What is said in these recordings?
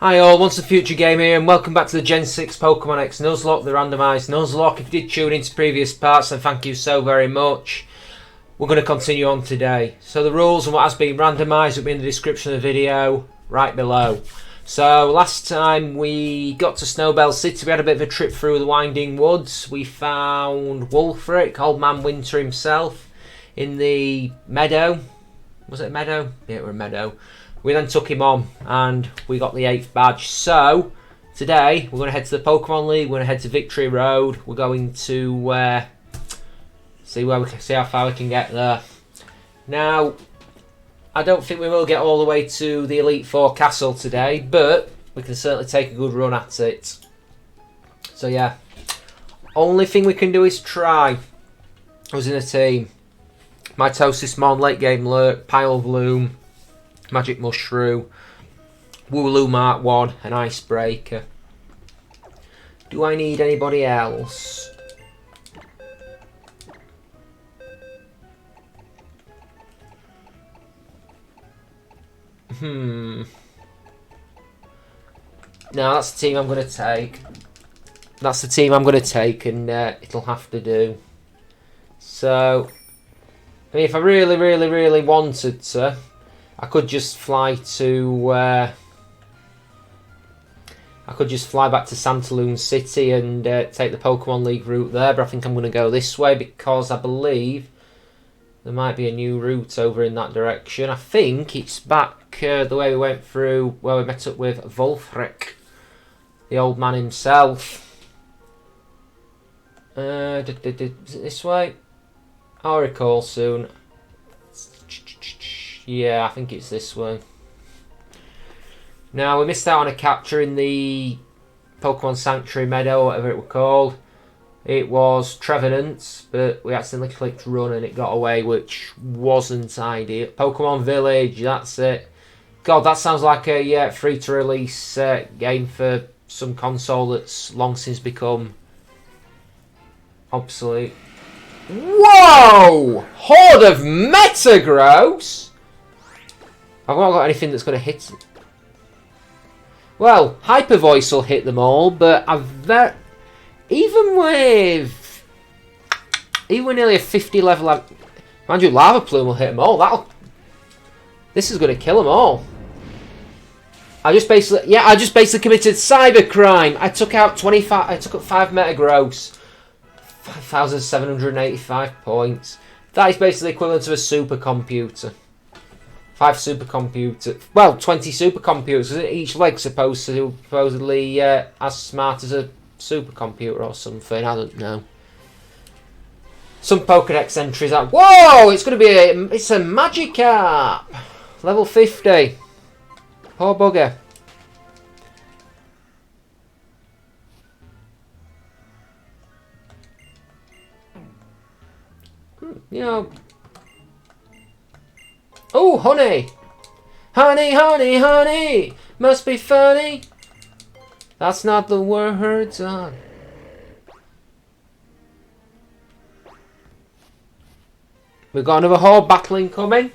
Hi all, once the future game here, and welcome back to the Gen 6 Pokemon X Nuzlocke, the randomised Nuzlocke. If you did tune into previous parts, then thank you so very much. We're going to continue on today. So the rules and what has been randomised will be in the description of the video, right below. So last time we got to Snowbell City, we had a bit of a trip through the winding woods. We found Wulfric, Old Man Winter himself, in the meadow. Was it a meadow? Yeah, it was a meadow. We then took him on and we got the 8th badge. So today we're going to head to the Pokemon League. We're going to head to Victory Road. We're going to see how far we can get there. Now, I don't think we will get all the way to the Elite Four Castle today, but we can certainly take a good run at it. So yeah, only thing we can do is try. I was in a team. Mitosis Mon, Late Game Lurk, Pile Bloom, Magic Mushroom, Wooloo Mark 1, and Icebreaker. Do I need anybody else? No, that's the team I'm going to take. That's the team I'm going to take, and it'll have to do. So, I mean, if I really wanted to, I could just fly to. I could just fly back to Santaloon City and take the Pokemon League route there, but I think I'm going to go this way because I believe there might be a new route over in that direction. I think it's back the way we went through where we met up with Wulfric, the old man himself. Is it this way? I'll recall soon. Yeah, I think it's this way. Now, we missed out on a capture in the Pokemon Sanctuary Meadow, whatever it was called. It was Trevenant, but we accidentally clicked run and it got away, which wasn't ideal. Pokemon Village, that's it. God, that sounds like a free-to-release game for some console that's long since become obsolete. Whoa! Horde of Metagross! I've not got anything that's going to hit. Well, Hyper Voice will hit them all, but even with nearly a 50 level, mind you, Lava Plume will hit them all. This is going to kill them all. I just basically committed cybercrime. I took out 25. I took up 5 Metagross, 5,785 points. That is basically equivalent to a supercomputer. 5 supercomputers. Well, 20 supercomputers. Each leg's supposedly as smart as a supercomputer or something. I don't know. Some Pokedex entries out. Whoa! It's going to be it's a Magikarp, level 50. Poor bugger. You know. Oh, honey! Honey, honey, honey! Must be funny. That's not the words on. We've got another horde battling coming.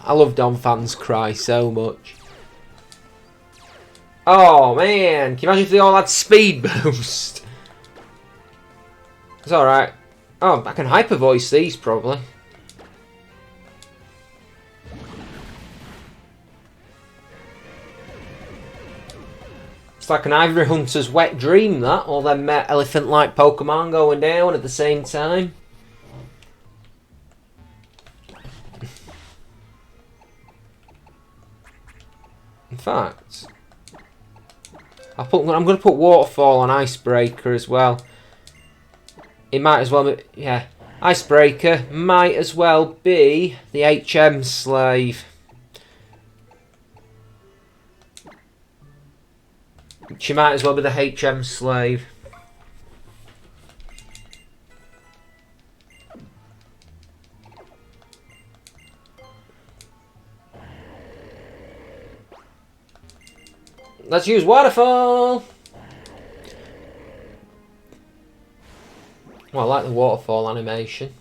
I love Donphan's cry so much. Oh man, can you imagine if they all had speed boost? It's alright. Oh, I can hyper voice these probably. It's like an Ivory Hunter's wet dream, that. All them elephant-like Pokemon going down at the same time. In fact, I'm going to put Waterfall on Icebreaker as well. It might as well be, yeah. Icebreaker might as well be the HM slave. She might as well be the HM slave. Let's use Waterfall! Well, I like the waterfall animation.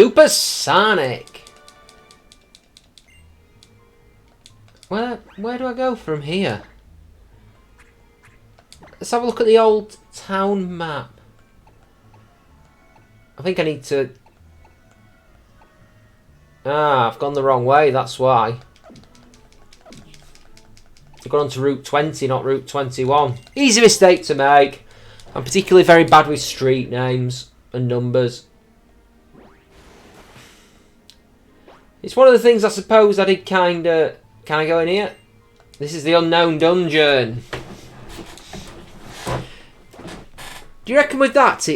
Supersonic. Where do I go from here? Let's have a look at the old town map. I think I need to... Ah, I've gone the wrong way, that's why. I've gone on to Route 20, not Route 21. Easy mistake to make. I'm particularly very bad with street names and numbers. It's one of the things I suppose I did kinda... Can I go in here? This is the unknown dungeon. Do you reckon with that,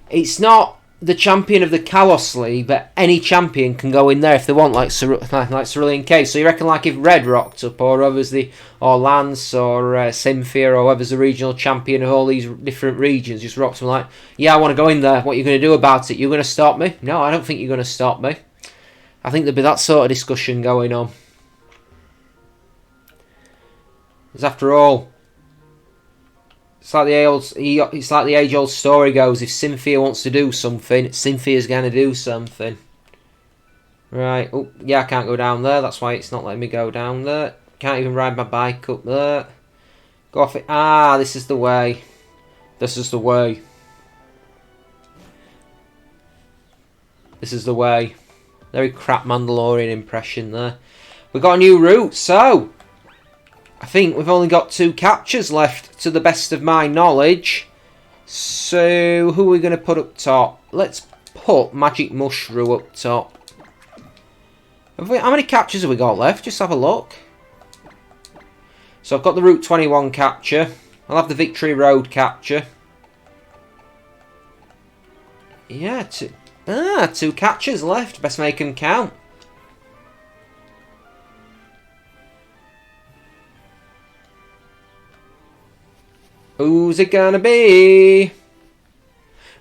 it's not the champion of the Kalos League, but any champion can go in there if they want, like Cerulean Cave. So you reckon, like, if Red rocked up, or whoever's or Lance, or Cynthia, or whoever's the regional champion of all these different regions, just rocks them like, yeah, I want to go in there. What are you going to do about it? You're going to stop me? No, I don't think you're going to stop me. I think there'd be that sort of discussion going on. Because after all, it's like the age-old story goes: if Cynthia wants to do something, Cynthia's going to do something. Right. Oh, yeah, I can't go down there. That's why it's not letting me go down there. Can't even ride my bike up there. Go off it. Ah, this is the way. This is the way. This is the way. Very crap Mandalorian impression there. We've got a new route, so... I think we've only got 2 captures left, to the best of my knowledge. So, who are we going to put up top? Let's put Magic Mushroom up top. How many captures have we got left? Just have a look. So, I've got the Route 21 capture. I'll have the Victory Road capture. Yeah, 2 captures left. Best make them count. Who's it gonna be?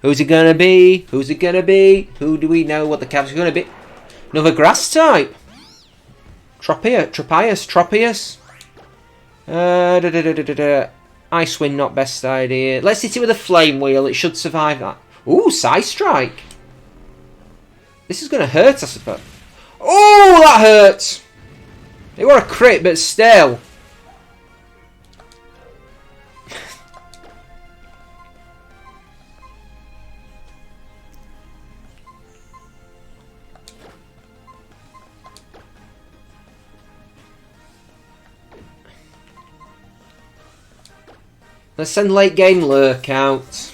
Who's it gonna be? Who's it gonna be? Who do we know what the capture's gonna be? Another grass type. Tropius. Icewind, not best idea. Let's hit it with a flame wheel. It should survive that. Ooh, Psy Strike. This is gonna hurt, I suppose. Oh, that hurts. It was a crit, but still. Let's send late game Lurk out.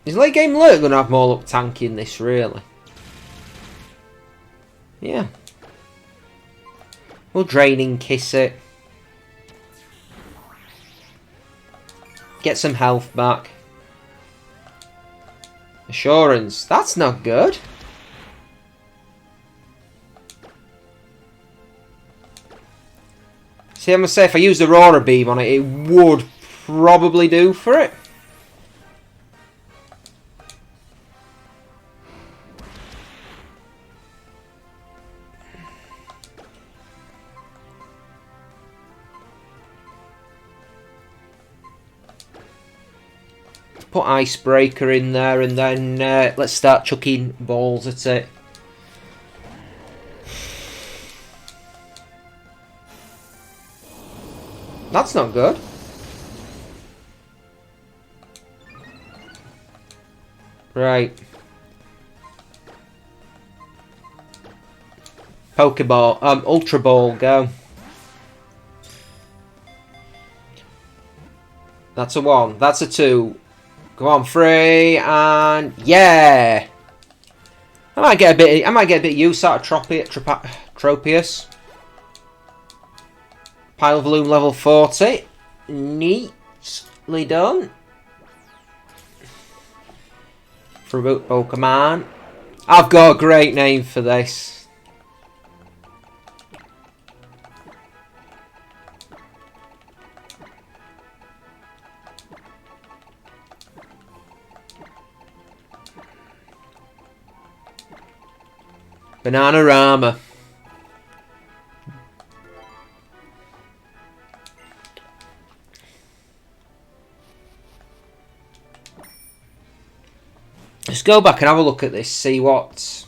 Is late game Lurk going to have more luck tanking this, really? Yeah. We'll Draining Kiss it. Get some health back. Assurance. That's not good. See, I'm going to say if I used Aurora Beam on it, it would probably do for it. Put Icebreaker in there and then let's start chucking balls at it. That's not good. Right. Pokeball. Ultra Ball, go. That's a 1. That's a 2. Come on, 3 and yeah. I might get a bit of use out of Tropius. Pile Volume level 40. Neatly done. For Root Pokemon. I've got a great name for this. Bananarama. Let's go back and have a look at this, see what...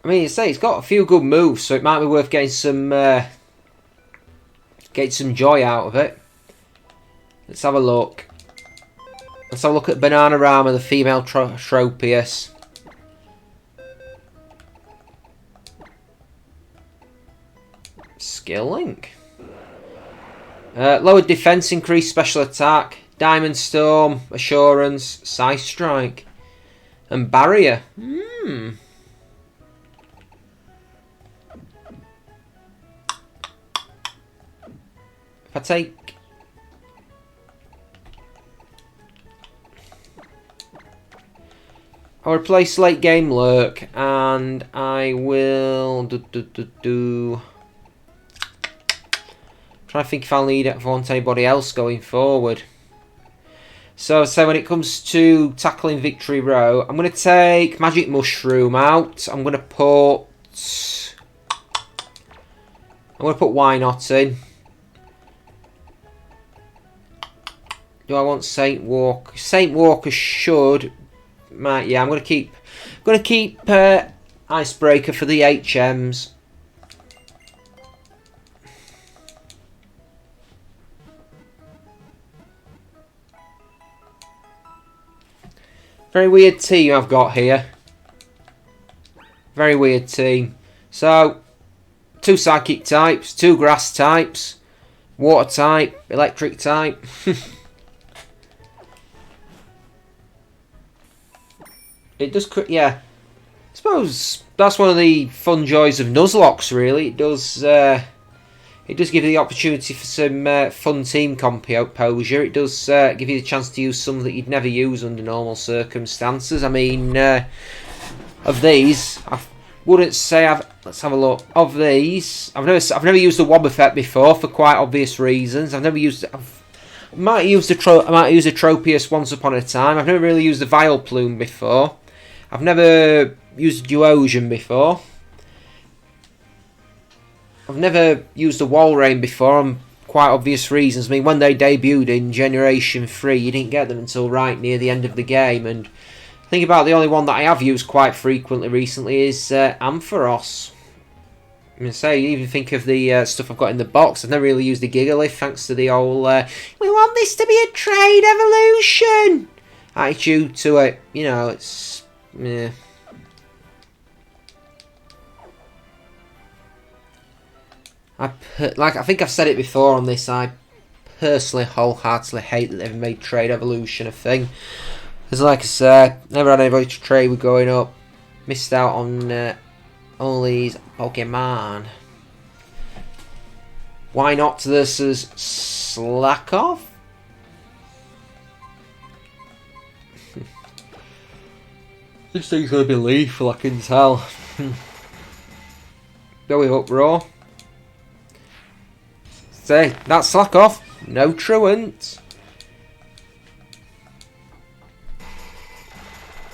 I mean, it's got a few good moves, so it might be worth getting some joy out of it. Let's have a look. Let's have a look at Bananarama, the female Tropius. Skill link. Lowered defense, increased special attack, Diamond Storm, Assurance, Side Strike, and Barrier. If I take... I'll replace Late Game Lurk, and I will... Trying to think if I'll need it if I want anybody else going forward. So when it comes to tackling Victory Row, I'm going to take Magic Mushroom out. I'm going to put Why Not in. Do I want Saint Walker? Saint Walker should. Yeah, I'm going to keep Icebreaker for the HMs. Very weird team I've got here. Very weird team. So, 2 Psychic types, 2 Grass types, Water type, Electric type. It does, yeah. I suppose that's one of the fun joys of Nuzlocke, really. It does give you the opportunity for some fun team composure. It does give you the chance to use some that you'd never use under normal circumstances. I mean, of these, I wouldn't say let's have a look. Of these, I've never used the Wobbuffet before for quite obvious reasons. I might use the Tropius once upon a time. I've never really used the Vileplume before. I've never used Duosian before. I've never used the Walrein before on quite obvious reasons. I mean, when they debuted in Generation 3, you didn't get them until right near the end of the game. And think about the only one that I have used quite frequently recently is Ampharos. I mean, even think of the stuff I've got in the box. I've never really used the Gigalith thanks to the old, we want this to be a trade evolution attitude to it. You know, it's... yeah. I think I've said it before on this, I personally wholeheartedly hate that they've made trade evolution a thing. Because like I said, never had anybody to trade with going up. Missed out on all these Pokemon. Why Not versus Slackoff? This thing's going to be lethal, I can tell. Go with Uproar. Say, that's Slackoff. No truant.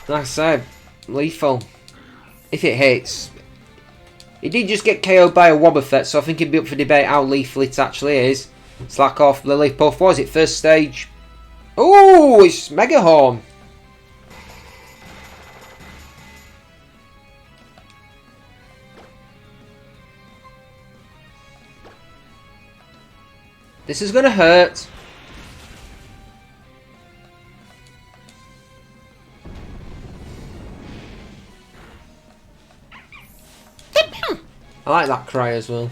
Like I said, lethal. If it hits. It did just get KO'd by a Wobbuffet, so I think it'd be up for debate how lethal it actually is. Slackoff, Lillipuff. What was it? First stage. Oh, it's Megahorn. This is going to hurt. I like that cry as well.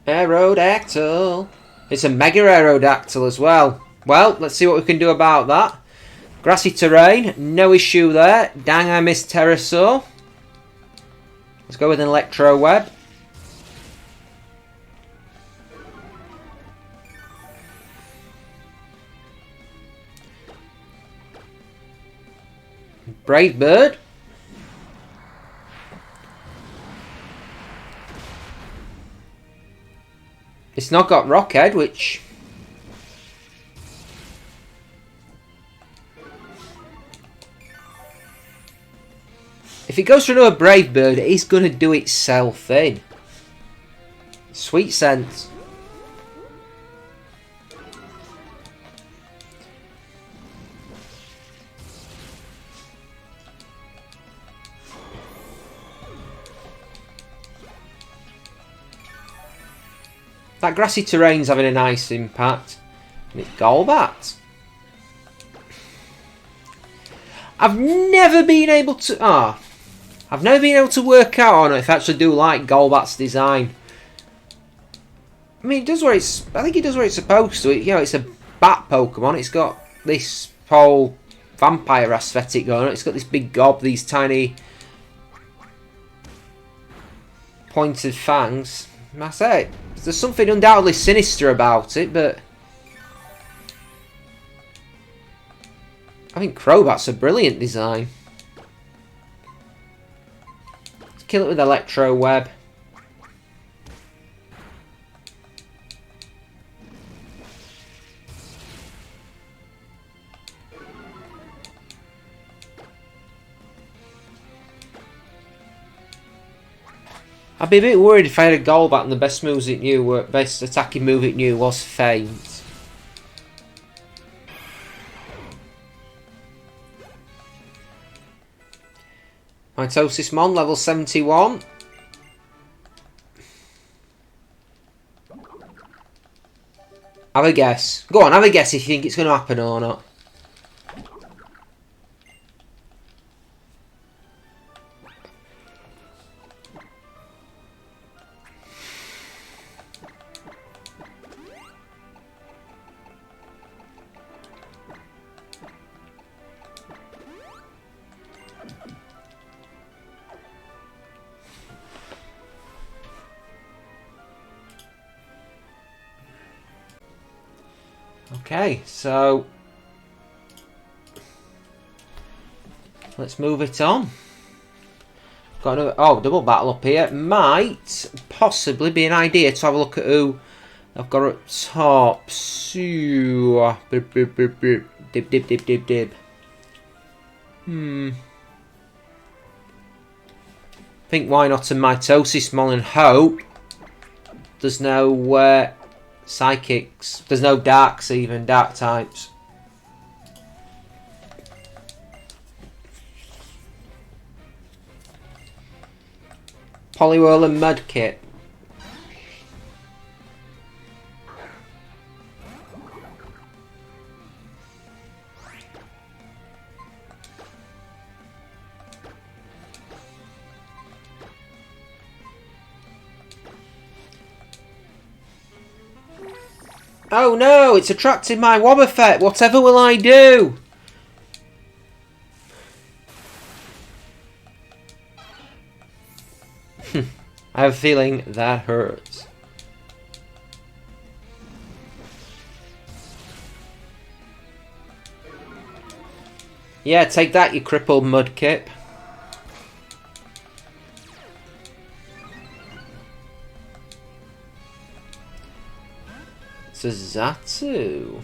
Aerodactyl. It's a Mega Aerodactyl as well. Well, let's see what we can do about that. Grassy terrain. No issue there. Dang, I missed Pterosaur. Let's go with an Electro Web. Brave Bird. It's not got Rockhead, which... if it goes for another Brave Bird, it is going to do itself in. Sweet Sense. That grassy terrain's having a nice impact. And it's Golbat. I've never been able to... I've never been able to work out on if I actually do like Golbat's design. I mean, it does what it's... I think it does what it's supposed to. You know, it's a bat Pokemon. It's got this whole vampire aesthetic going on. It's got this big gob, these tiny pointed fangs. I say, there's something undoubtedly sinister about it, but... I think Crobat's a brilliant design. Let's kill it with Electro Web. I'd be a bit worried if I had a Golbat and the best moves it knew, best attacking move it knew was Feint. Mitosis Mon, level 71. Have a guess. Go on, have a guess if you think it's going to happen or not. Okay, so let's move it on. Got another double battle up here. Might possibly be an idea to have a look at who I've got at top. Dib dib dib dib dib dib dib dib dib. Think why not a Mitosis Mon and hope there's no Psychics. There's no Darks even, Dark types. Poliwhirl and Mudkip. Oh no, it's attracted my Wobbuffet. Whatever will I do? I have a feeling that hurts. Yeah, take that, you crippled Mudkip. Zatu.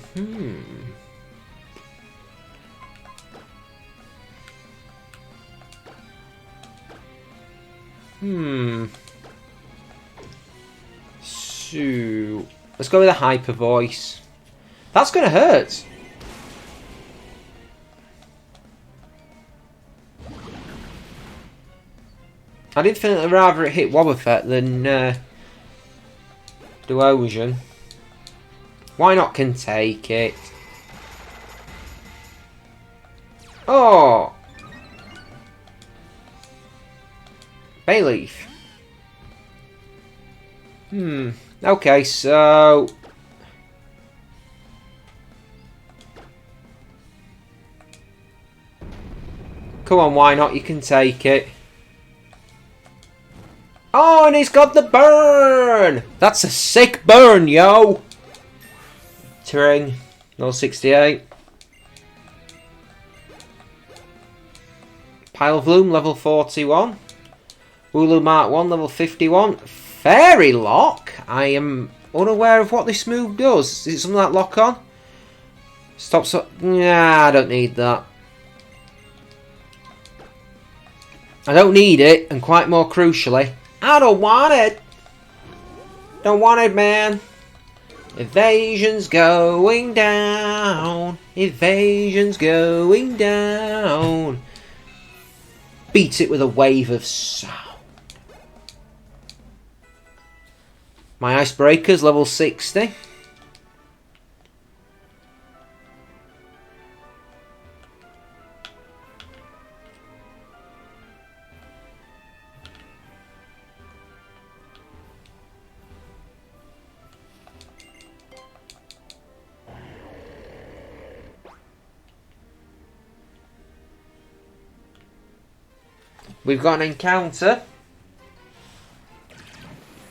So let's go with a hyper voice. That's gonna hurt. I'd infinitely rather it hit Wobbuffet than Duosion. Why not can take it? Oh! Bayleaf. Okay, so... Come on, why not? You can take it. Oh, and he's got the burn! That's a sick burn, yo! Terrain, level 68. Pile of Loom, level 41. Wooloo Mark 1, level 51. Fairy Lock? I am unaware of what this move does. Is it something like Lock On? Stops up. Nah, I don't need that. I don't need it, and quite more crucially, I don't want it. Don't want it, man. Evasion's going down. Evasion's going down. Beat it with a wave of sound. My icebreaker's level 60. We've got an encounter.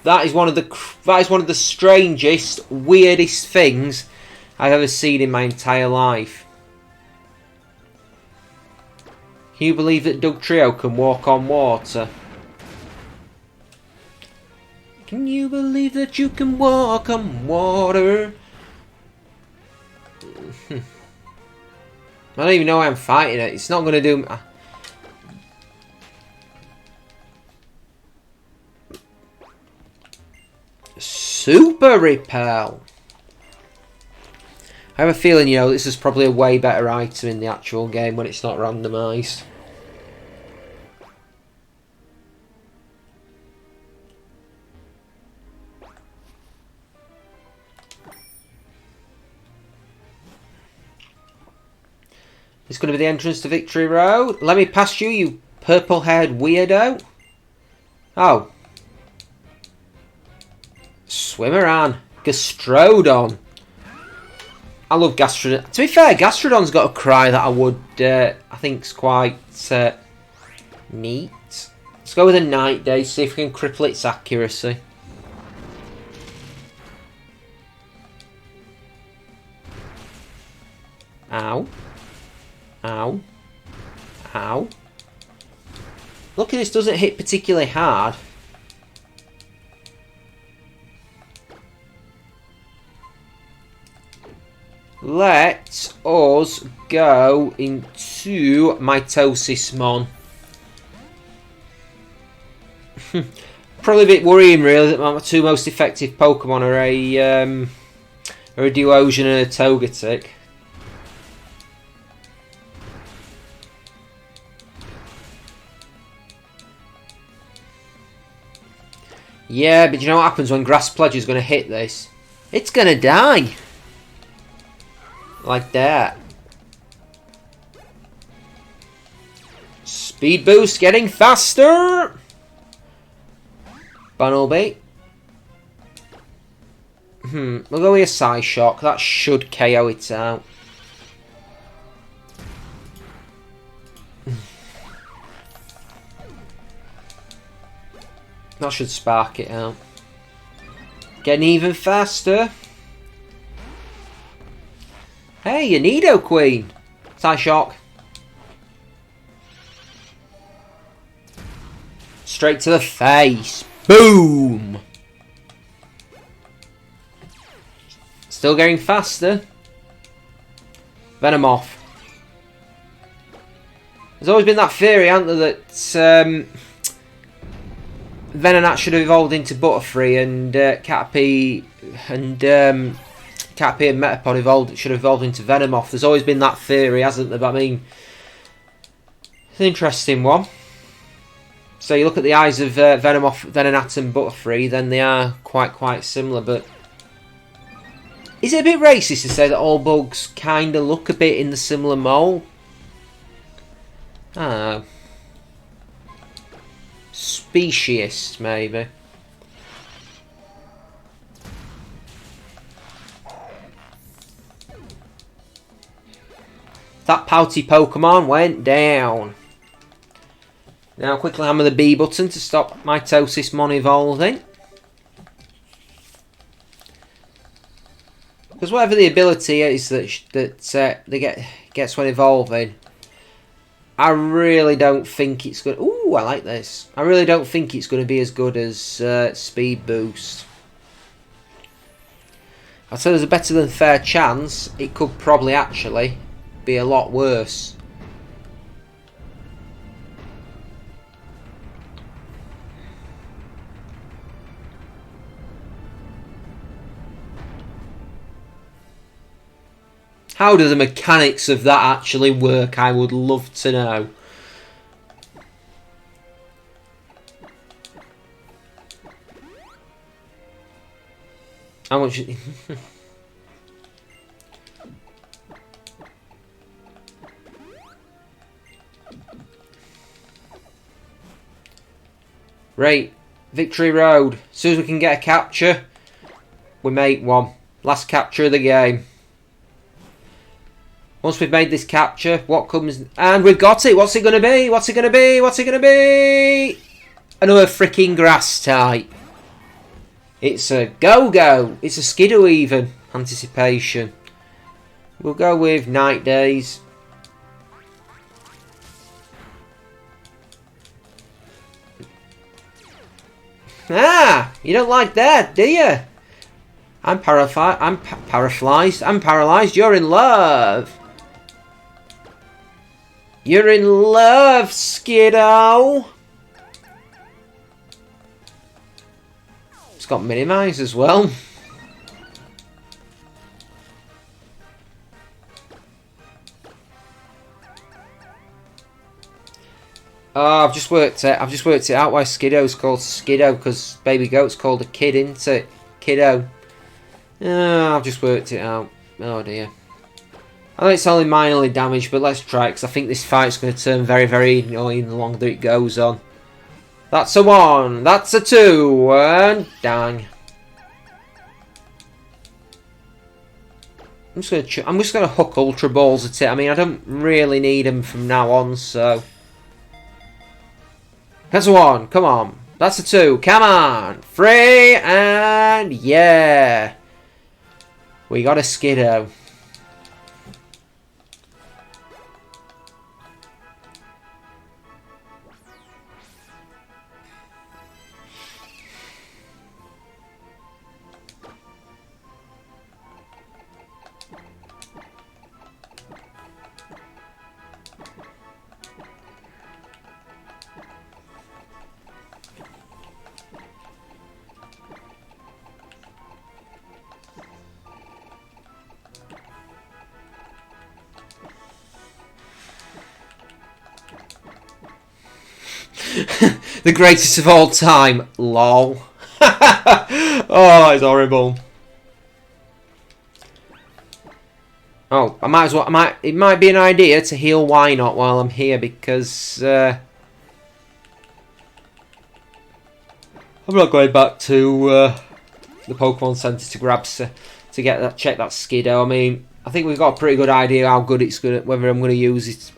That is one of the strangest, weirdest things I've ever seen in my entire life. Can you believe that Doug Trio can walk on water? Can you believe that you can walk on water? I don't even know why I'm fighting it. It's not going to do... Super Repel. I have a feeling, you know, this is probably a way better item in the actual game when it's not randomised. It's going to be the entrance to Victory Road. Let me past you, you purple-haired weirdo. Oh. Swimmeran. Gastrodon. I love Gastrodon. To be fair, Gastrodon's got a cry that I would, I think's quite neat. Let's go with a Night Day, see if we can cripple its accuracy. Ow. Ow. Ow. Lucky this doesn't hit particularly hard. Let us go into Mitosismon. Probably a bit worrying really that my two most effective Pokemon are a Duosian and a Togetic. Yeah, but you know what happens when Grass Pledge is going to hit this? It's going to die. Like that. Speed boost getting faster. Bunnelby. We'll go with a Psyshock. That should KO it out. That should spark it out. Getting even faster. Hey, a Nidoqueen. Psyshock. Straight to the face. Boom. Still getting faster. Venomoth. There's always been that theory, hasn't there, that Venonat should have evolved into Butterfree and Caterpie and Metapod should have evolved into Venomoth. There's always been that theory, hasn't there? But I mean, it's an interesting one. So you look at the eyes of Venomoth, Venonat and Butterfree, then they are quite similar. But is it a bit racist to say that all bugs kind of look a bit in the similar mould? I don't know. Speciest, maybe. That pouty Pokemon went down. Now quickly hammer the B button to stop Mitosismon evolving. Because whatever the ability is that they gets when evolving, I really don't think it's good. Ooh, I like this. I really don't think it's going to be as good as Speed Boost. I'd say there's a better than fair chance it could probably actually be a lot worse. How do the mechanics of that actually work? I would love to know. How much? Right, Victory Road. As soon as we can get a capture, we make one. Last capture of the game. Once we've made this capture, what comes... And we've got it! What's it going to be? What's it going to be? What's it going to be? Another freaking grass type. It's a go-go. It's a Skidoo even. Anticipation. We'll go with Night Days. Ah! You don't like that, do you? I'm paralyzed. I'm paralyzed. You're in love. You're in love, Skidoo. It's got minimize as well. Oh, I've just worked it out why Skidoo's called Skidoo, because Baby Goat's called a kid, isn't it? Kiddo. Oh, I've just worked it out. Oh dear. I know it's only minorly damaged, but let's try it, because I think this fight's going to turn very, very annoying the longer it goes on. That's a 1, that's a 2, and dang. I'm just gonna hook Ultra Balls at it. I mean, I don't really need them from now on, so... That's a 1, come on. That's a 2, come on. 3, and yeah. We got a Skidoo. The greatest of all time. LOL. Oh, it's horrible. Oh, I might as well. It might be an idea to heal Why Not while I'm here, because I'm not going back to the Pokemon Center to grab to get that check that Skidoo. I mean, I think we've got a pretty good idea how good it's gonna, whether I'm going to use it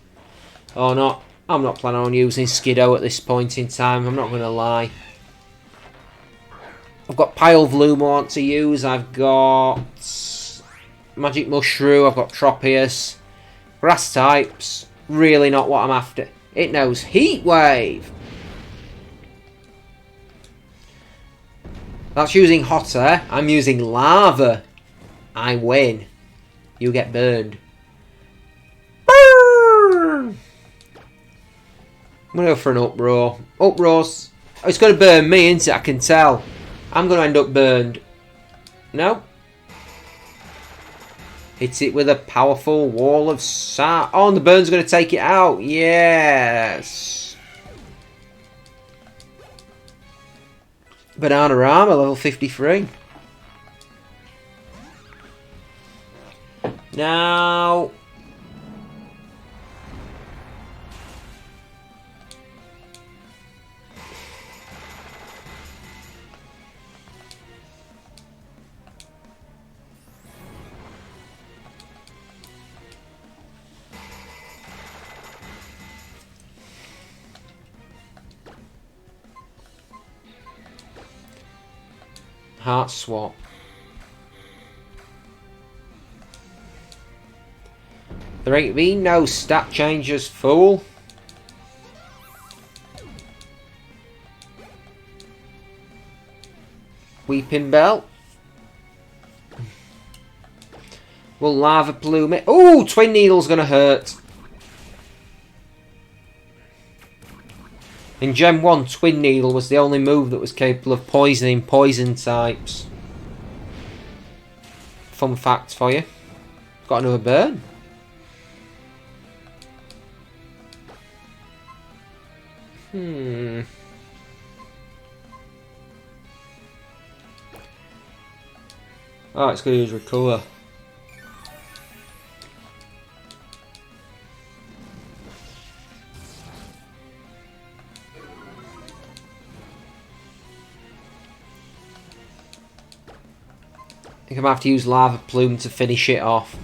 or not. I'm not planning on using Skidoo at this point in time, I'm not going to lie. I've got Pile Bloom I want to use, I've got Magic Mushroom, I've got Tropius. Grass types, really not what I'm after. It knows Heat Wave. That's using Hot Air, I'm using Lava. I win. You get burned. Burn! I'm going to go for an Uproar. Uproar's... Oh, it's going to burn me, isn't it? I can tell. I'm going to end up burned. No. Hit it with a powerful Wall of Sand. Oh, and the burn's going to take it out. Yes. Banana Armor, level 53. Now... Heart Swap. There ain't been no stat changes, fool. Weeping Bell. Will Lava Plume it? Oh, Twin Needle's gonna hurt. In Gen 1, Twin Needle was the only move that was capable of poisoning poison types. Fun fact for you. Got another burn. Oh, it's going to use recover. I think I'm going to have to use Lava Plume to finish it off.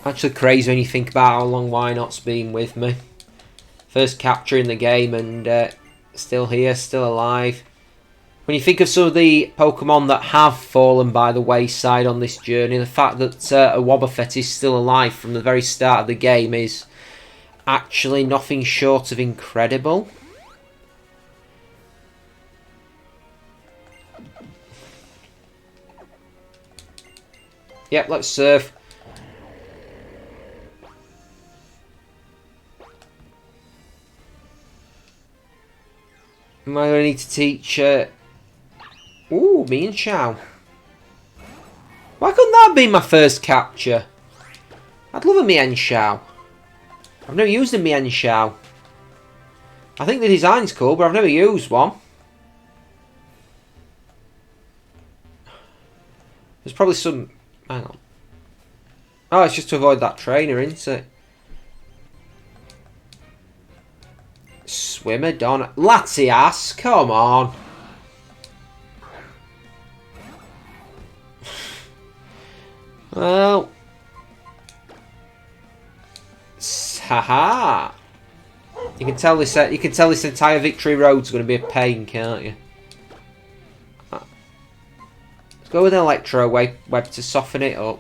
Actually crazy when you think about how long Why Not's been with me. First capture in the game and still here, still alive. When you think of some of the Pokemon that have fallen by the wayside on this journey, the fact that a Wobbuffet is still alive from the very start of the game is actually nothing short of incredible. Yep, let's surf. Am I going to need to teach... Ooh, me and Chow. Why couldn't that be my first capture? I'd love a Mien Shao. I've never used a Mien Shao. I think the design's cool, but I've never used one. There's probably some... Hang on. Oh, it's just to avoid that trainer, isn't it? Swimmer Don. Latias, come on. Well. Haha. You can tell this entire victory road's going to be a pain, can't you? Let's go with an Electro web to soften it up.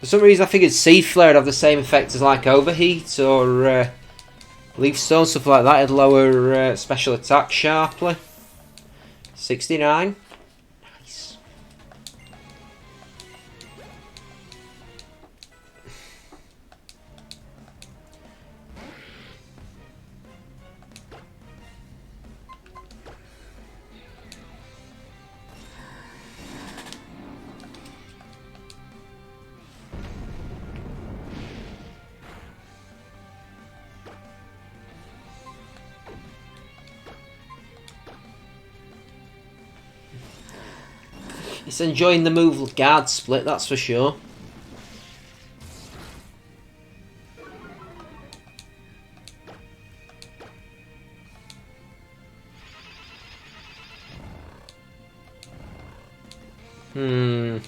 For some reason I figured Seed Flare would have the same effect as like Overheat or Leaf Stone, stuff like that. It'd lower special attack sharply. 69. Nice. It's enjoying the move guard split, that's for sure. I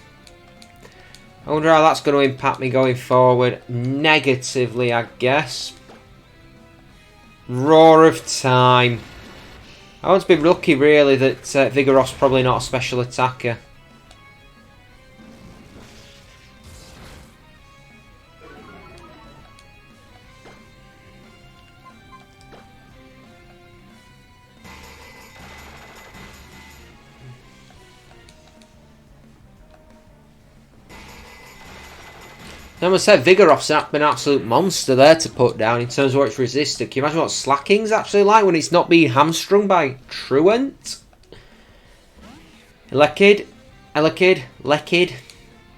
wonder how that's going to impact me going forward. Negatively, I guess. Roar of Time. I want to be lucky, really, that Vigorous probably not a special attacker. I must say, Vigoroth's been an absolute monster there to put down in terms of what it's resisted. Can you imagine what Slacking's actually like when it's not being hamstrung by Truant? Elekid, Lekid,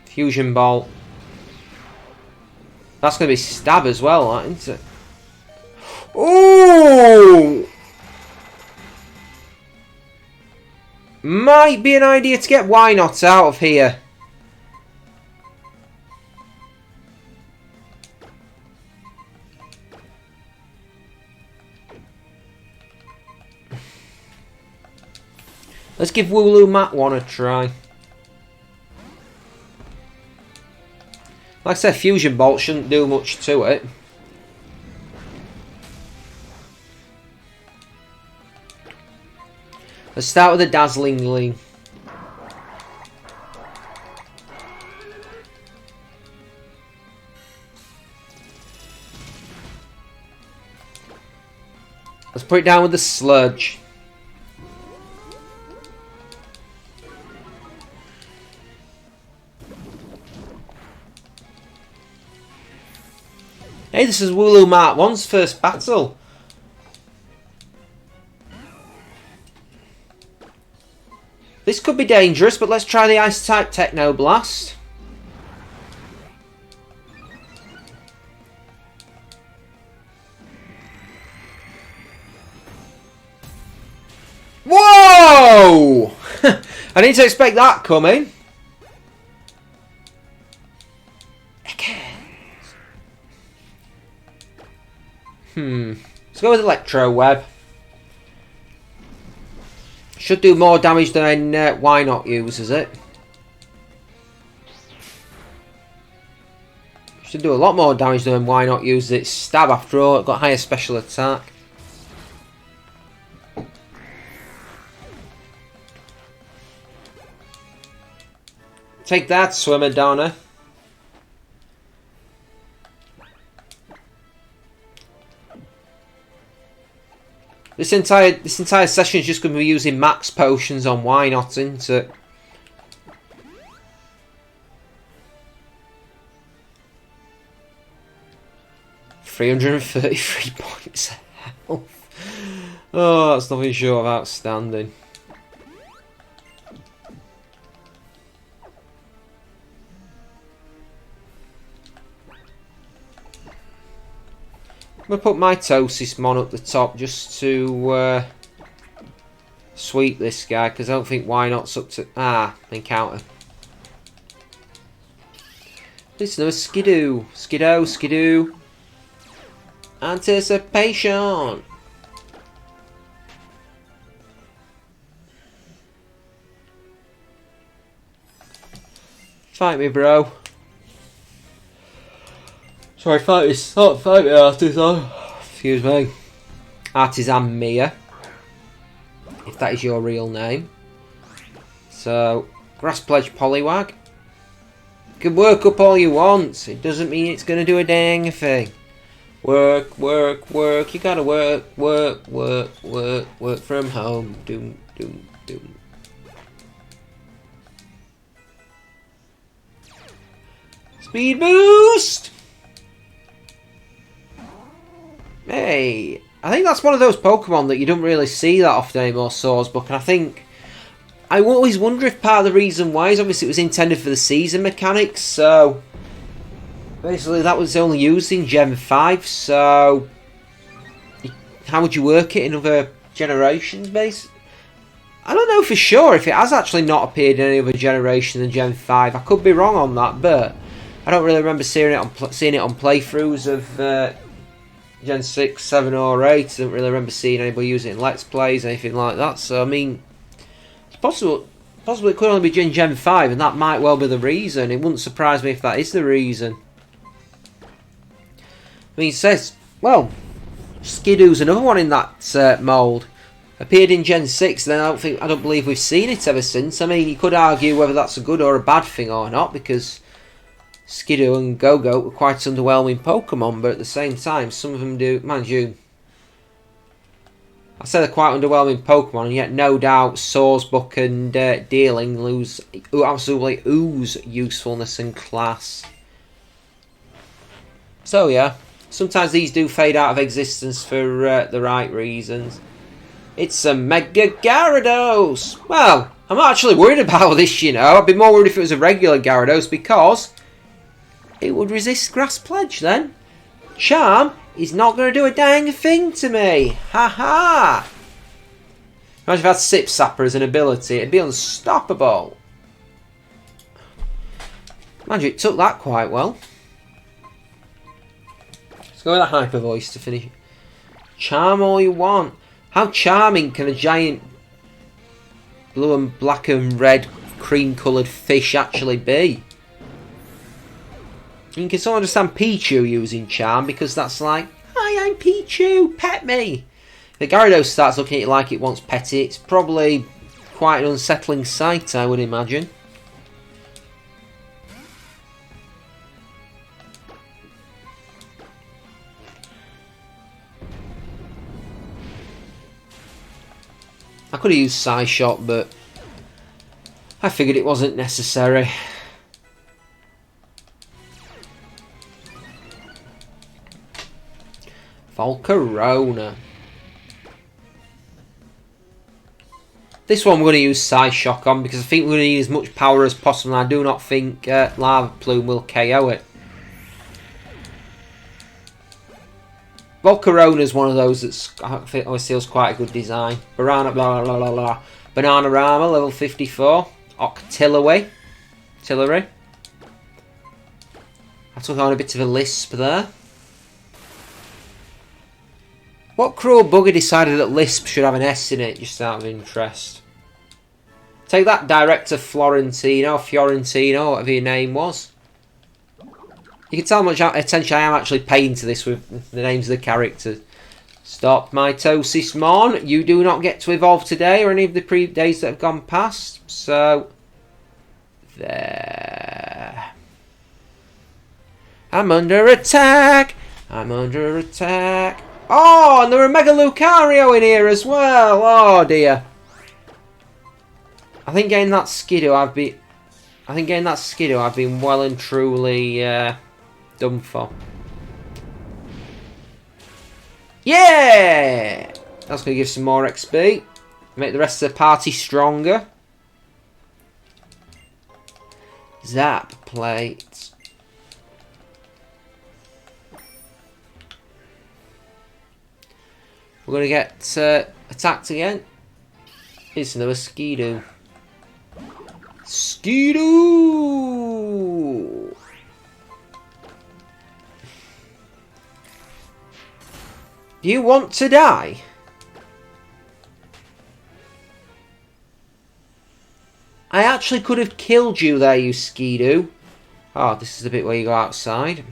Fusion Bolt. That's going to be Stab as well, that, isn't it? Ooh! Might be an idea to get Why Not out of here. Let's give Wooloo Mat 1 a try. Like I said, Fusion Bolt shouldn't do much to it. Let's start with a Dazzling Lee. Let's put it down with the Sludge. Hey, this is Wooloo Mark 1's first battle. This could be dangerous, but let's try the Ice-type Techno Blast. Whoa! I didn't expect that coming. Let's go with Electro Web. Should do more damage than Why Not uses it. Should do a lot more damage than Why Not uses it. Stab after all, it got higher special attack. Take that, Swimmer Donna. This entire session is just going to be using max potions on Why Not, isn't it? $333 points of health. Oh, that's nothing short of outstanding. I'm going to put my Mitosis Mon up the top just to sweep this guy, because I don't think Why Not's up to... encounter. Listen to a Skidoo. Skidoo. Anticipation. Fight me, bro. Sorry, fight me, Artisan. Excuse me. Artisan Mia. If that is your real name. So, Grass Pledge Poliwag. You can work up all you want. It doesn't mean it's going to do a dang thing. Work. You gotta work from home. Doom. Speed boost! Hey, I think that's one of those Pokemon that you don't really see that often anymore, Swordsbook, and I think... I always wonder if part of the reason why is obviously it was intended for the season mechanics, so... Basically that was only used in Gen 5, so... How would you work it in other generations, basically? I don't know for sure if it has actually not appeared in any other generation than Gen 5. I could be wrong on that, but... I don't really remember seeing it on playthroughs of... Gen 6, 7 or 8. I don't really remember seeing anybody use it in Let's Plays, anything like that. So, I mean, it's possible it could only be in Gen 5, and that might well be the reason. It wouldn't surprise me if that is the reason. I mean, it says, well, Skidoo's another one in that mould. Appeared in Gen 6, then I don't believe we've seen it ever since. I mean, you could argue whether that's a good or a bad thing or not, because Skidoo and Go-Go were quite underwhelming Pokemon, but at the same time, some of them do... Mind you, I say they're quite underwhelming Pokemon, and yet no doubt Swordsbook and Dealing absolutely ooze usefulness and class. So yeah, sometimes these do fade out of existence for the right reasons. It's a Mega Gyarados! Well, I'm not actually worried about this, you know. I'd be more worried if it was a regular Gyarados, because... it would resist Grass Pledge then. Charm is not going to do a dang thing to me. Ha! Imagine if I had Sip Sapper as an ability. It'd be unstoppable. Mind you, it took that quite well. Let's go with a Hyper Voice to finish. Charm all you want. How charming can a giant blue and black and red cream coloured fish actually be? You can still understand Pichu using Charm, because that's like, hi, I'm Pichu, pet me. If the Gyarados starts looking at you like it wants petting, it's probably quite an unsettling sight, I would imagine. I could have used Psy-Shot, but I figured it wasn't necessary. Volcarona. This one we're going to use Psy Shock on because I think we're going to need as much power as possible, and I do not think Lava Plume will KO it. Volcarona is one of those that's I think always feels quite a good design. Banana blah blah blah blah. Bananarama level 54. Octillery. I took on a bit of a lisp there. What cruel bugger decided that lisp should have an S in it, just out of interest? Take that, director Fiorentino, whatever your name was. You can tell how much attention I am actually paying to this with the names of the characters. Stop mitosis, Mon. You do not get to evolve today or any of the days that have gone past. So, there. I'm under attack. I'm under attack. Oh, and there were Mega Lucario in here as well. Oh dear. I think getting that Skidoo, I've been well and truly done for. Yeah! That's going to give some more XP. Make the rest of the party stronger. Zap plate. We're going to get attacked again. It's another Skidoo. Skidoo! Do you want to die? I actually could have killed you there, you Skidoo. Oh, this is the bit where you go outside.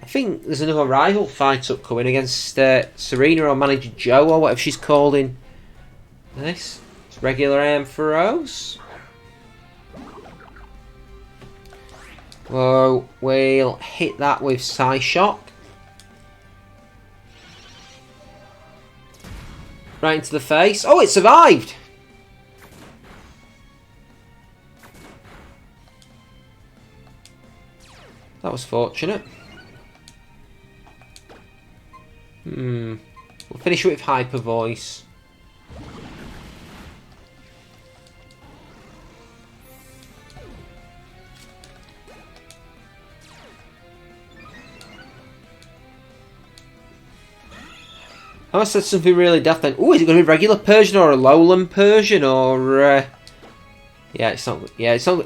I think there's another rival fight upcoming against Serena or Manager Joe or whatever she's called in this. It's regular Ampharos. Well, we'll hit that with Psy Shock. Right into the face. Oh, it survived! That was fortunate. We'll finish it with Hyper Voice. I said something really daft then. Oh, is it going to be regular Persian or a lowland Persian or? Yeah, it's not. Yeah, it's not.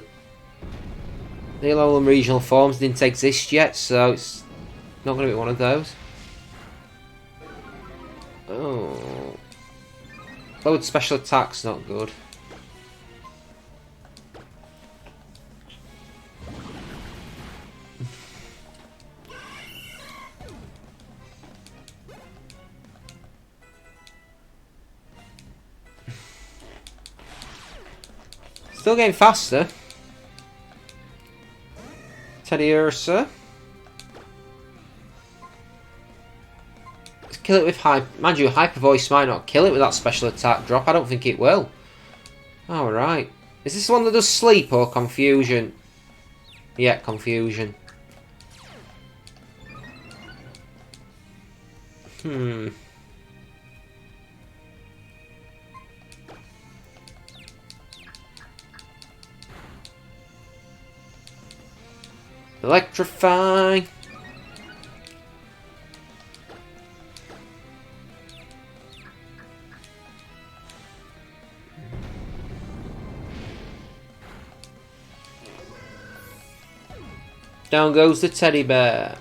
The lowland regional forms didn't exist yet, so it's not going to be one of those. Oh, load special attack's not good. Still getting faster. Teddy Ursa. Let's kill it with Hyper. Mind you, Hyper Voice might not kill it with that special attack drop. I don't think it will. Alright. Is this the one that does sleep or confusion? Yeah, confusion. Electrify. Down goes the teddy bear.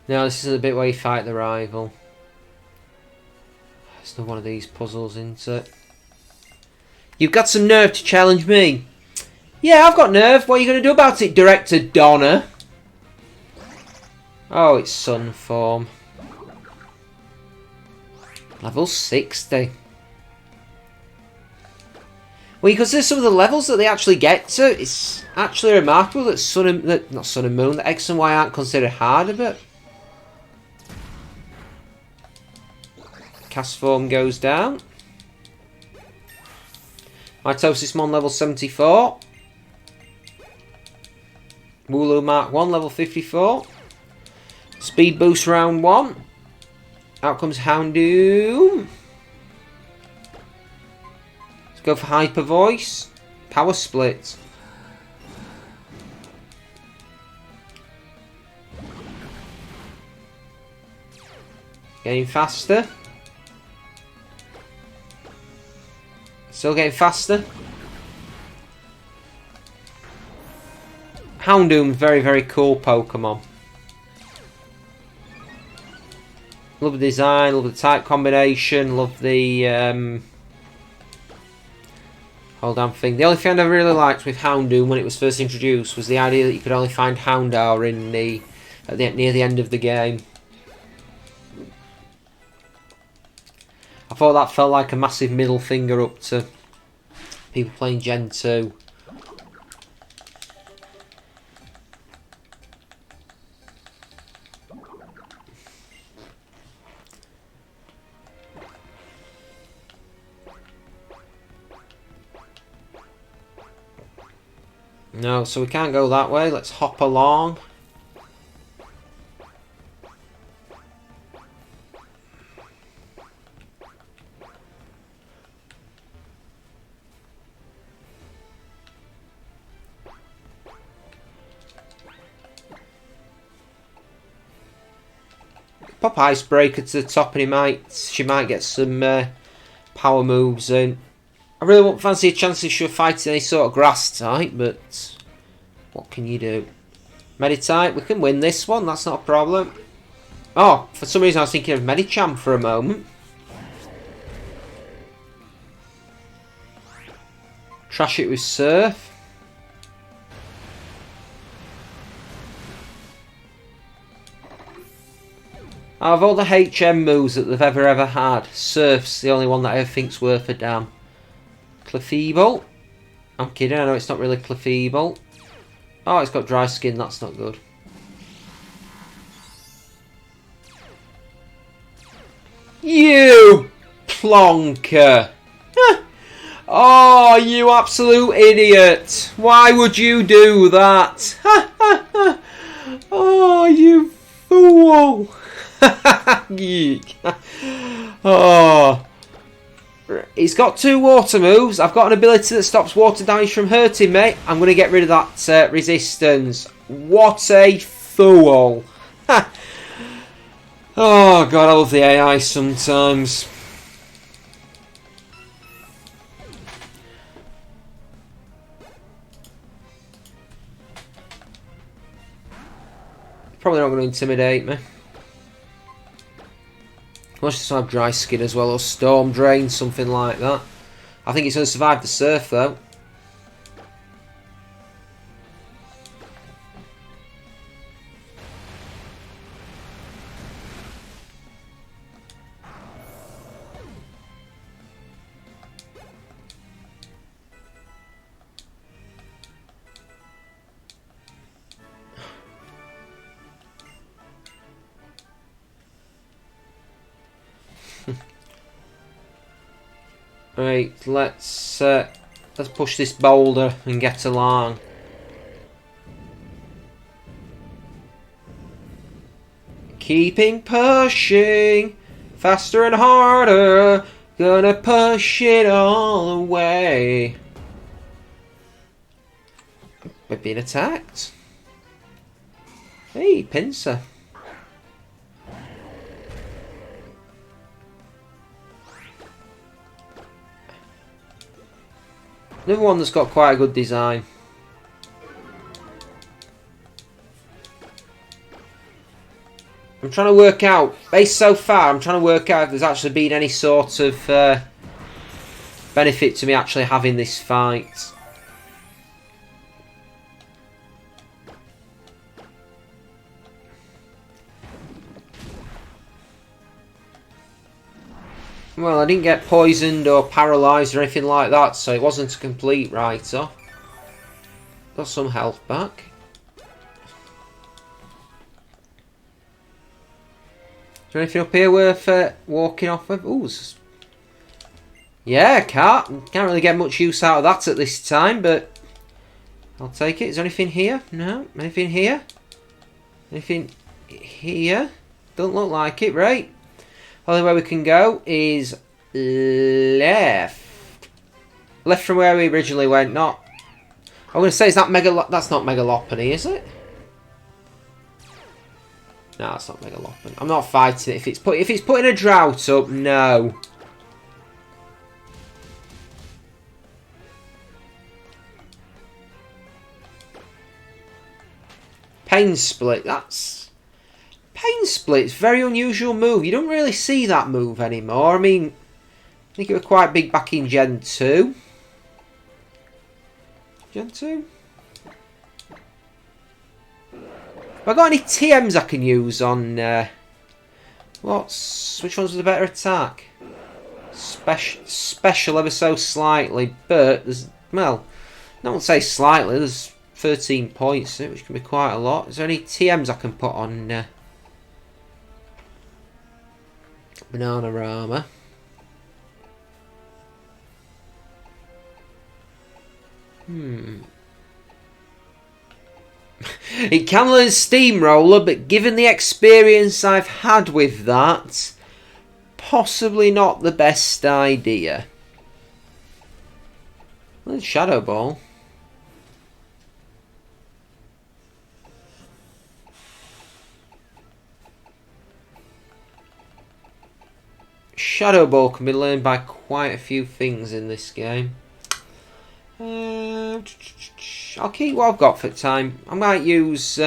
Now this is the bit where you fight the rival. It's not one of these puzzles, isn't it? You've got some nerve to challenge me. Yeah, I've got nerve. What are you going to do about it, Director Donna? Oh, it's Sun form. Level 60. Well, you consider some of the levels that they actually get to. It's actually remarkable that not Sun and Moon, that X and Y aren't considered harder, but cast form goes down. Mitosismon level 74. Wooloo Mark 1 level 54. Speed boost round 1. Out comes Houndoom. Let's go for Hyper Voice. Power Split. Getting faster. Still getting faster. Houndoom, very, very cool Pokemon. Love the design, love the type combination, love the whole damn thing. The only thing I really liked with Houndoom when it was first introduced was the idea that you could only find Houndour in near the end of the game. I thought that felt like a massive middle finger up to people playing Gen 2. No, so we can't go that way. Let's hop along. Pop Icebreaker to the top and she might get some power moves in. I really won't fancy a chance if she were fighting any sort of grass type, but what can you do? Meditite, we can win this one, that's not a problem. Oh, for some reason I was thinking of Medicham for a moment. Trash it with Surf. Out of all the HM moves that they've ever had, Surf's the only one that I think's worth a damn. Clefable. I'm kidding, I know it's not really Clefable. Oh, it's got dry skin, that's not good. You plonker! Oh, you absolute idiot! Why would you do that? Oh, you fool! Oh, he's got 2 water moves. I've got an ability that stops water damage from hurting me. I'm going to get rid of that resistance. What a fool! Oh god, I love the AI sometimes. Probably not going to intimidate me. Unless it's have dry skin as well, or storm drain, something like that. I think it's going to survive the surf though. Right, let's push this boulder and get along. Keeping pushing, faster and harder, gonna push it all away. We're being attacked. Hey, Pinsir. Another one that's got quite a good design. I'm trying to work out, based so far, I'm trying to work out if there's actually been any sort of benefit to me actually having this fight. Well, I didn't get poisoned or paralysed or anything like that, so it wasn't a complete write-off. Got some health back. Is there anything up here worth walking off of? Ooh, yeah, can't really get much use out of that at this time, but I'll take it. Is there anything here? No. Anything here? Anything here? Don't look like it, right? Only way we can go is left. Left from where we originally went, not... I'm going to say, is that that's not Megalopony, is it? No, it's not Megalopony. I'm not fighting it. If it's putting a drought up, no. Pain Split, that's... Pain Split's very unusual move. You don't really see that move anymore. I mean, I think it was quite big back in Gen 2. Gen 2? Have I got any TMs I can use on... which one's the better attack? Special ever so slightly, but there's... Well, I won't say slightly, there's 13 points, which can be quite a lot. Is there any TMs I can put on... Bananarama? It can learn Steamroller, but given the experience I've had with that, possibly not the best idea. Well, Shadow Ball. Shadow Ball can be learned by quite a few things in this game. I'll keep what I've got for time. I might use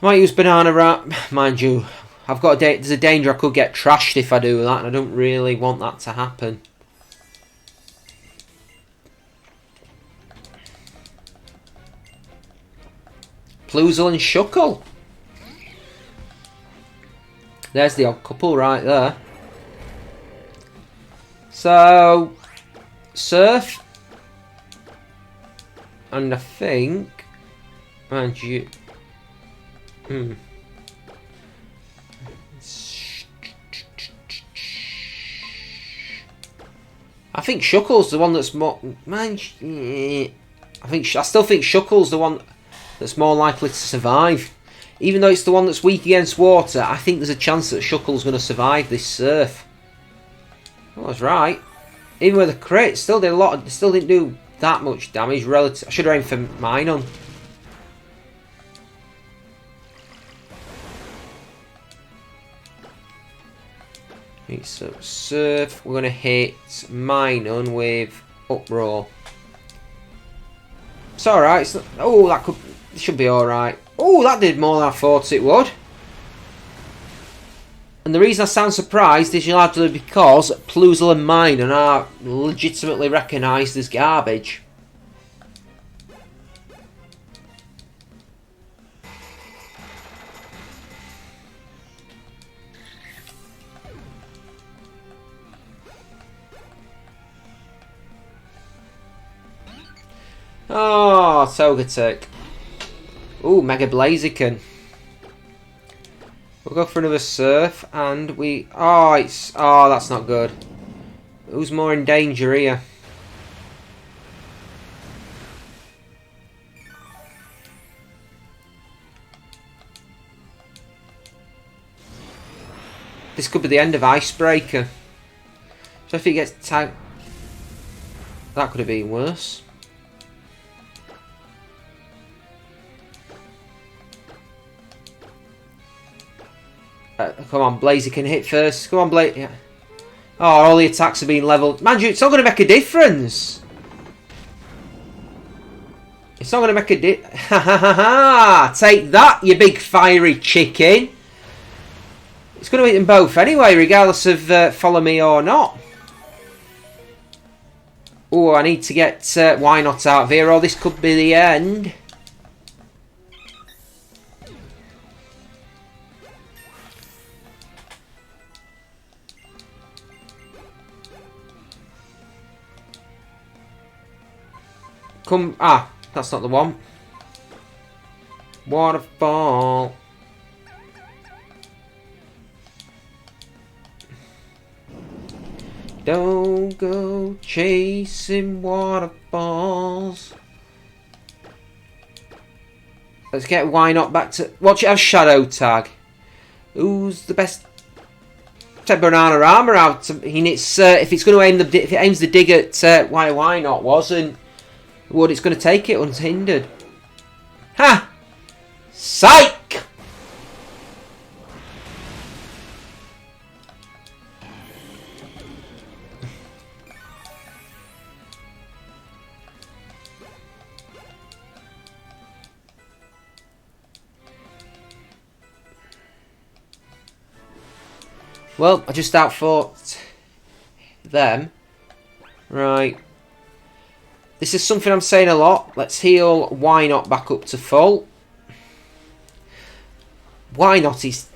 Banana Wrap. Mind you, there's a danger I could get trashed if I do that, and I don't really want that to happen. Ploozle and Shuckle. There's the odd couple right there. So, Surf. And I think... Mind you... I think Shuckle's the one that's more... I still think Shuckle's the one that's more likely to survive. Even though it's the one that's weak against water, I think there's a chance that Shuckle's going to survive this surf. Well, I was right. Even with a crit, still didn't do that much damage. Relative. I should have aimed for Minun. Right, so surf. We're going to hit Minun with Uproar. It's alright. Oh, that should be alright. Oh, that did more than I thought it would. And the reason I sound surprised is largely because Ploozle and Minun are legitimately recognised as garbage. Oh, Togetic. Ooh, Mega Blaziken. We'll go for another Surf, and we... Oh, that's not good. Who's more in danger here? This could be the end of Icebreaker. So if he gets tagged... That could have been worse. Come on, Blaziken hit first. Come on, Blaze. Yeah. Oh, all the attacks are being levelled. Man, it's not going to make a difference. It's not going to make a difference. Ha ha ha ha! Take that, you big fiery chicken. It's going to hit them both anyway, regardless of follow me or not. Oh, I need to get Why Not out of here, or this could be the end. Come... Ah, that's not the one. Waterfall. Don't go chasing waterfalls. Let's get Why Not back to... Watch it have Shadow Tag. Who's the best... Take Banana Armour out. If it's going to aim if it aims the dig at Why Not wasn't... What it's going to take it unhindered. Ha! Psych! Well, I just outfought them. Right. This is something I'm saying a lot. Let's heal Why Not back up to full. Why Not is...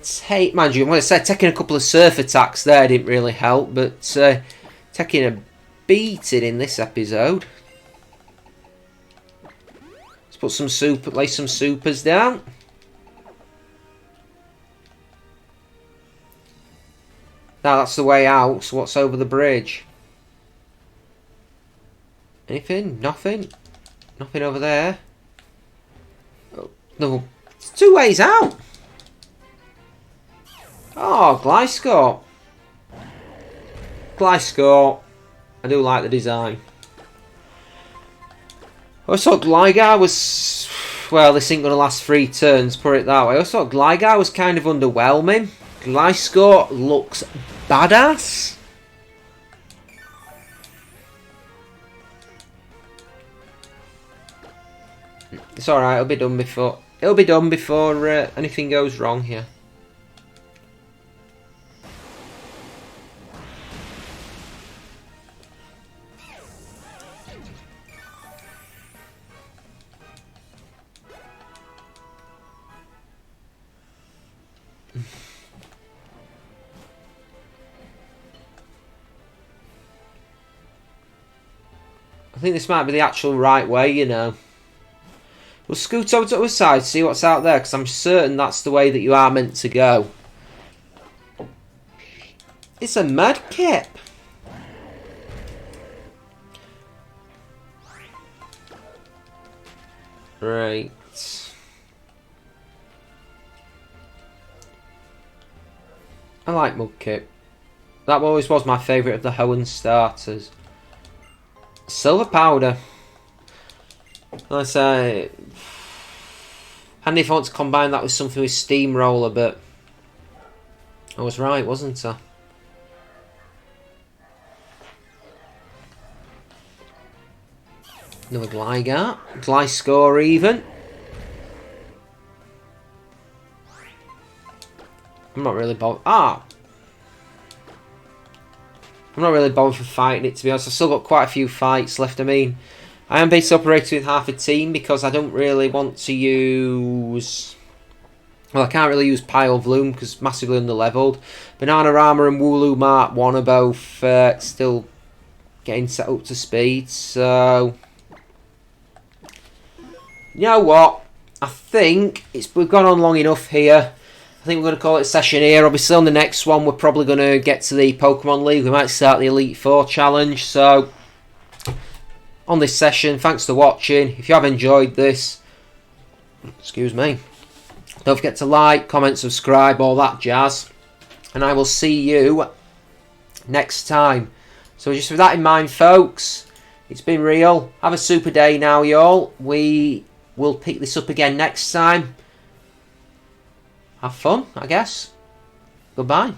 Mind you, when I said taking a couple of surf attacks there didn't really help, but taking a beating in this episode. Let's put some lay some supers down. Now that's the way out, so what's over the bridge? Anything? Nothing? Nothing over there? Oh, no, it's 2 ways out! Oh, Gliscor. Gliscor. I do like the design. I always thought Gligar was... Well, this ain't going to last 3 turns, put it that way. I always thought Gligar was kind of underwhelming. Gliscor looks badass. It's alright, it'll be done before... It'll be done before anything goes wrong here. I think this might be the actual right way, you know. We'll scoot over to the other side, see what's out there, because I'm certain that's the way that you are meant to go. It's a Mudkip. Right. I like Mudkip. That always was my favourite of the Hoenn starters. Silver Powder. I say, handy if I want to combine that with something with Steamroller, but I was right, wasn't I? Another Gligar. Gliscor even. I'm not really bothered. I'm not really bothered for fighting it, to be honest. I've still got quite a few fights left. I mean, I am basically operating with half a team because I don't really want to use... Well, I can't really use Pile Vloom because it's massively underleveled. Banana Armour and Wooloo Mark 1 are both still getting set up to speed, so... You know what? I think we've gone on long enough here. I think we're going to call it a session here. Obviously, on the next one, we're probably going to get to the Pokemon League. We might start the Elite Four challenge. So, on this session, thanks for watching. If you have enjoyed this, excuse me, don't forget to like, comment, subscribe, all that jazz. And I will see you next time. So, just with that in mind, folks, it's been real. Have a super day now, y'all. We will pick this up again next time. Have fun, I guess. Goodbye.